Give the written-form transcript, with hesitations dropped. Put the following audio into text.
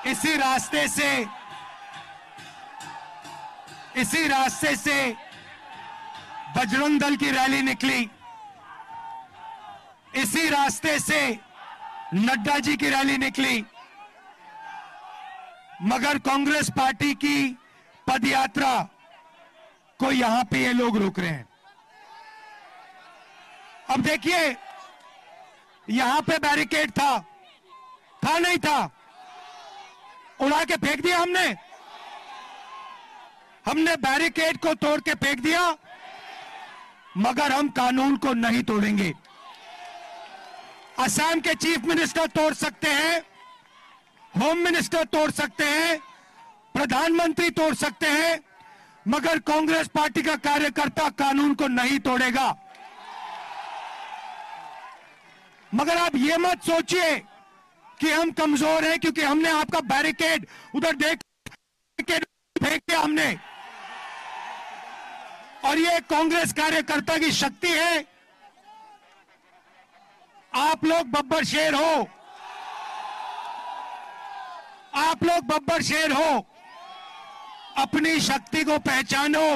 इसी रास्ते से बजरंग दल की रैली निकली, इसी रास्ते से नड्डा जी की रैली निकली, मगर कांग्रेस पार्टी की पदयात्रा को यहां पे ये लोग रोक रहे हैं। अब देखिए, यहां पे बैरिकेड था नहीं था? उड़ा के फेंक दिया हमने बैरिकेड को तोड़ के फेंक दिया, मगर हम कानून को नहीं तोड़ेंगे। असम के चीफ मिनिस्टर तोड़ सकते हैं, होम मिनिस्टर तोड़ सकते हैं, प्रधानमंत्री तोड़ सकते हैं, मगर कांग्रेस पार्टी का कार्यकर्ता कानून को नहीं तोड़ेगा। मगर आप ये मत सोचिए कि हम कमजोर हैं क्योंकि हमने आपका बैरिकेड उधर देख फेंक दिया हमने। और ये कांग्रेस कार्यकर्ता की शक्ति है। आप लोग बब्बर शेर हो, आप लोग बब्बर शेर हो, अपनी शक्ति को पहचानो।